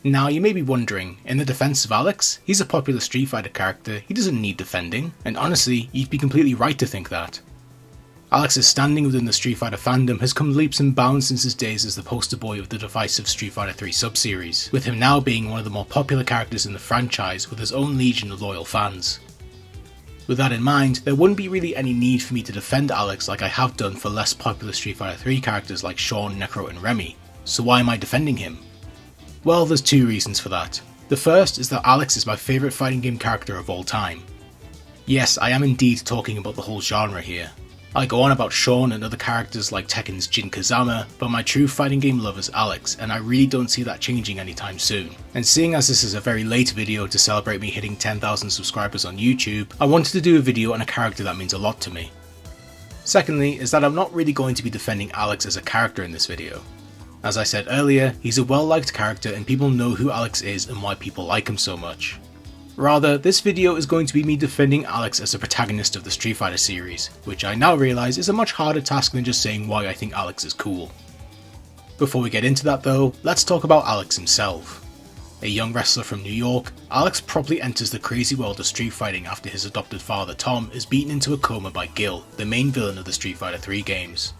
Now you may be wondering, in the defense of Alex, he's a popular Street Fighter character, he doesn't need defending, and honestly, you'd be completely right to think that. Alex's standing within the Street Fighter fandom has come leaps and bounds since his days as the poster boy of the divisive Street Fighter 3 sub-series, with him now being one of the more popular characters in the franchise with his own legion of loyal fans. With that in mind, there wouldn't be really any need for me to defend Alex like I have done for less popular Street Fighter 3 characters like Sean, Necro and Remy, so why am I defending him? Well, there's two reasons for that. The first is that Alex is my favourite fighting game character of all time. Yes, I am indeed talking about the whole genre here. I go on about Sean and other characters like Tekken's Jin Kazama, but my true fighting game love is Alex, and I really don't see that changing anytime soon. And seeing as this is a very late video to celebrate me hitting 10,000 subscribers on YouTube, I wanted to do a video on a character that means a lot to me. Secondly is that I'm not really going to be defending Alex as a character in this video. As I said earlier, he's a well-liked character and people know who Alex is and why people like him so much. Rather, this video is going to be me defending Alex as a protagonist of the Street Fighter series, which I now realise is a much harder task than just saying why I think Alex is cool. Before we get into that though, let's talk about Alex himself. A young wrestler from New York, Alex promptly enters the crazy world of street fighting after his adopted father Tom is beaten into a coma by Gil, the main villain of the Street Fighter 3 games.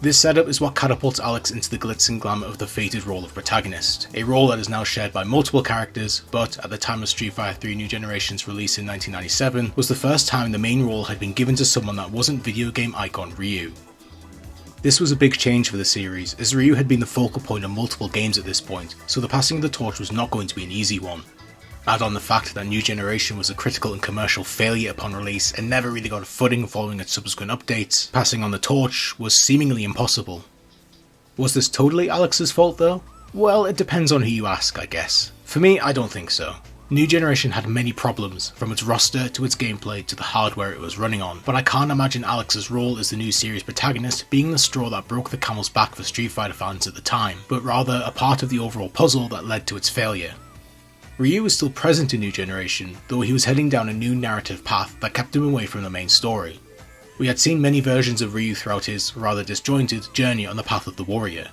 This setup is what catapults Alex into the glitz and glamour of the fated role of protagonist, a role that is now shared by multiple characters, but at the time of Street Fighter 3 New Generation's release in 1997 was the first time the main role had been given to someone that wasn't video game icon Ryu. This was a big change for the series, as Ryu had been the focal point of multiple games at this point, so the passing of the torch was not going to be an easy one. Add on the fact that New Generation was a critical and commercial failure upon release and never really got a footing following its subsequent updates, passing on the torch was seemingly impossible. Was this totally Alex's fault though? Well, it depends on who you ask, I guess. For me, I don't think so. New Generation had many problems, from its roster to its gameplay to the hardware it was running on, but I can't imagine Alex's role as the new series protagonist being the straw that broke the camel's back for Street Fighter fans at the time, but rather a part of the overall puzzle that led to its failure. Ryu was still present in New Generation, though he was heading down a new narrative path that kept him away from the main story. We had seen many versions of Ryu throughout his, rather disjointed, journey on the path of the warrior.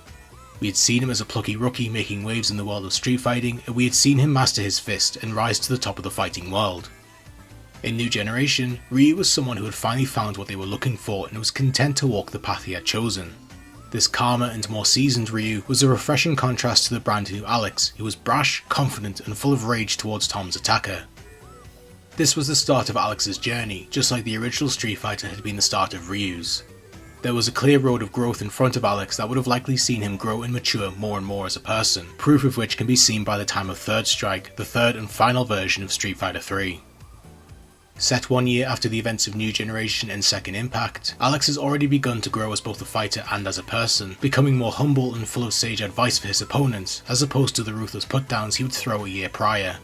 We had seen him as a plucky rookie making waves in the world of street fighting, and we had seen him master his fist and rise to the top of the fighting world. In New Generation, Ryu was someone who had finally found what they were looking for and was content to walk the path he had chosen. This calmer and more seasoned Ryu was a refreshing contrast to the brand new Alex, who was brash, confident and full of rage towards Tom's attacker. This was the start of Alex's journey, just like the original Street Fighter had been the start of Ryu's. There was a clear road of growth in front of Alex that would have likely seen him grow and mature more and more as a person, proof of which can be seen by the time of Third Strike, the third and final version of Street Fighter 3. Set 1 year after the events of New Generation and Second Impact, Alex has already begun to grow as both a fighter and as a person, becoming more humble and full of sage advice for his opponents, as opposed to the ruthless putdowns he would throw a year prior.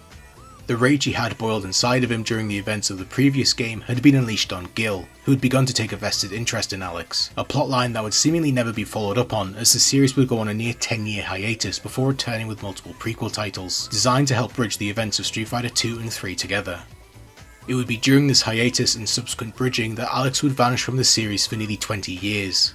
The rage he had boiled inside of him during the events of the previous game had been unleashed on Gil, who had begun to take a vested interest in Alex, a plotline that would seemingly never be followed up on as the series would go on a near 10-year hiatus before returning with multiple prequel titles, designed to help bridge the events of Street Fighter 2 and 3 together. It would be during this hiatus and subsequent bridging that Alex would vanish from the series for nearly 20 years.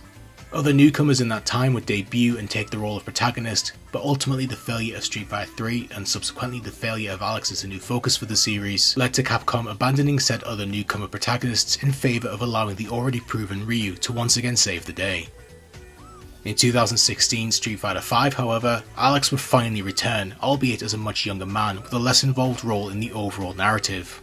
Other newcomers in that time would debut and take the role of protagonist, but ultimately the failure of Street Fighter 3 and subsequently the failure of Alex as a new focus for the series led to Capcom abandoning said other newcomer protagonists in favour of allowing the already proven Ryu to once again save the day. In 2016 Street Fighter V, however, Alex would finally return, albeit as a much younger man with a less involved role in the overall narrative.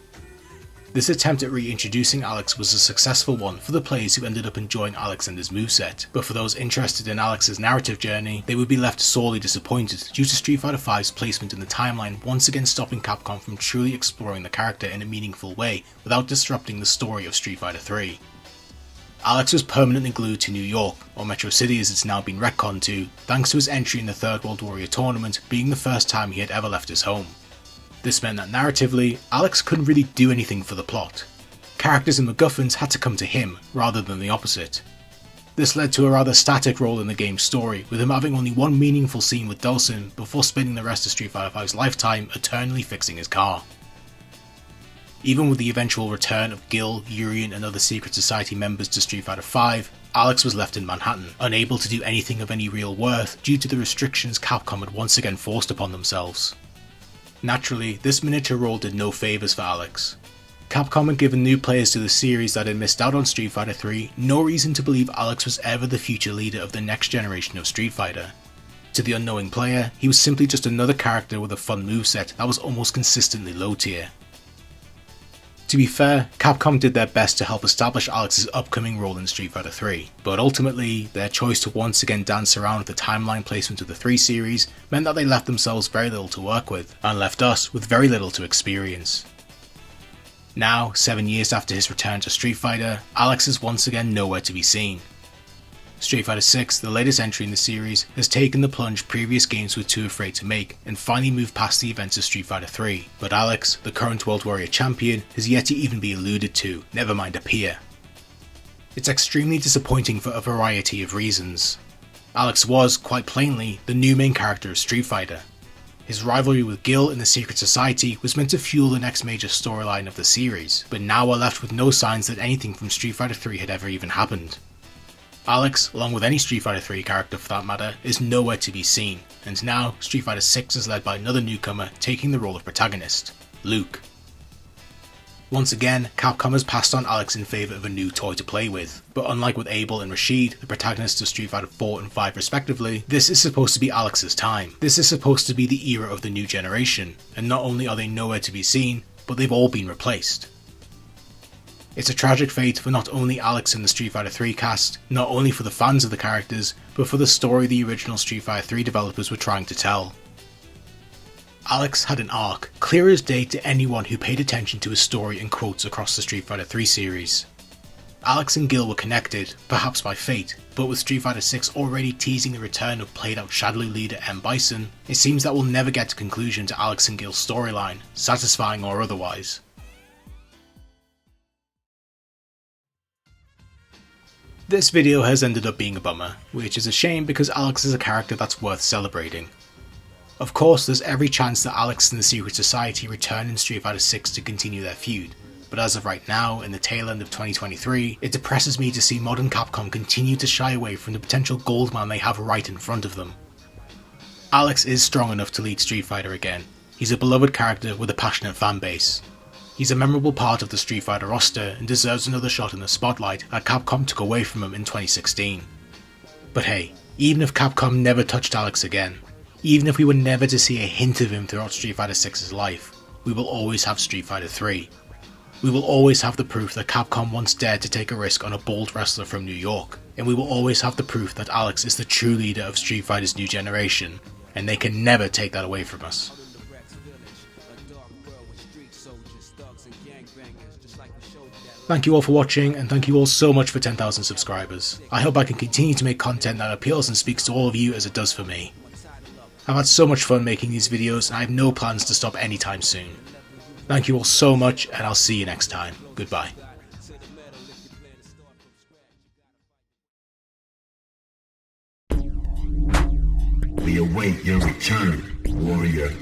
This attempt at reintroducing Alex was a successful one for the players who ended up enjoying Alex and his moveset, but for those interested in Alex's narrative journey, they would be left sorely disappointed due to Street Fighter V's placement in the timeline once again stopping Capcom from truly exploring the character in a meaningful way without disrupting the story of Street Fighter 3. Alex was permanently glued to New York, or Metro City as it's now been retconned to, thanks to his entry in the Third World Warrior tournament being the first time he had ever left his home. This meant that narratively, Alex couldn't really do anything for the plot. Characters and MacGuffins had to come to him, rather than the opposite. This led to a rather static role in the game's story, with him having only one meaningful scene with Dhalsim before spending the rest of Street Fighter V's lifetime eternally fixing his car. Even with the eventual return of Gil, Urien and other Secret Society members to Street Fighter V, Alex was left in Manhattan, unable to do anything of any real worth due to the restrictions Capcom had once again forced upon themselves. Naturally, this miniature role did no favours for Alex. Capcom had given new players to the series that had missed out on Street Fighter 3 no reason to believe Alex was ever the future leader of the next generation of Street Fighter. To the unknowing player, he was simply just another character with a fun moveset that was almost consistently low tier. To be fair, Capcom did their best to help establish Alex's upcoming role in Street Fighter 3, but ultimately, their choice to once again dance around with the timeline placement of the 3 series meant that they left themselves very little to work with, and left us with very little to experience. Now, 7 years after his return to Street Fighter, Alex is once again nowhere to be seen. Street Fighter 6, the latest entry in the series, has taken the plunge previous games were too afraid to make and finally moved past the events of Street Fighter 3, but Alex, the current World Warrior champion, has yet to even be alluded to, never mind appear. It's extremely disappointing for a variety of reasons. Alex was, quite plainly, the new main character of Street Fighter. His rivalry with Gil in the Secret Society was meant to fuel the next major storyline of the series, but now we're left with no signs that anything from Street Fighter 3 had ever even happened. Alex, along with any Street Fighter 3 character for that matter, is nowhere to be seen, and now Street Fighter 6 is led by another newcomer taking the role of protagonist, Luke. Once again, Capcom has passed on Alex in favour of a new toy to play with, but unlike with Abel and Rashid, the protagonists of Street Fighter 4 and 5 respectively, this is supposed to be Alex's time. This is supposed to be the era of the new generation, and not only are they nowhere to be seen, but they've all been replaced. It's a tragic fate for not only Alex and the Street Fighter 3 cast, not only for the fans of the characters, but for the story the original Street Fighter 3 developers were trying to tell. Alex had an arc, clear as day to anyone who paid attention to his story and quotes across the Street Fighter 3 series. Alex and Gil were connected, perhaps by fate, but with Street Fighter 6 already teasing the return of played out Shadaloo leader M. Bison, it seems that we'll never get to conclusion to Alex and Gil's storyline, satisfying or otherwise. This video has ended up being a bummer, which is a shame because Alex is a character that's worth celebrating. Of course, there's every chance that Alex and the Secret Society return in Street Fighter 6 to continue their feud, but as of right now, in the tail end of 2023, it depresses me to see modern Capcom continue to shy away from the potential goldmine they have right in front of them. Alex is strong enough to lead Street Fighter again. He's a beloved character with a passionate fanbase. He's a memorable part of the Street Fighter roster and deserves another shot in the spotlight that Capcom took away from him in 2016. But hey, even if Capcom never touched Alex again, even if we were never to see a hint of him throughout Street Fighter 6's life, we will always have Street Fighter 3. We will always have the proof that Capcom once dared to take a risk on a bold wrestler from New York, and we will always have the proof that Alex is the true leader of Street Fighter's new generation, and they can never take that away from us. Thank you all for watching, and thank you all so much for 10,000 subscribers. I hope I can continue to make content that appeals and speaks to all of you as it does for me. I've had so much fun making these videos, and I have no plans to stop anytime soon. Thank you all so much, and I'll see you next time. Goodbye. We await your return, warrior.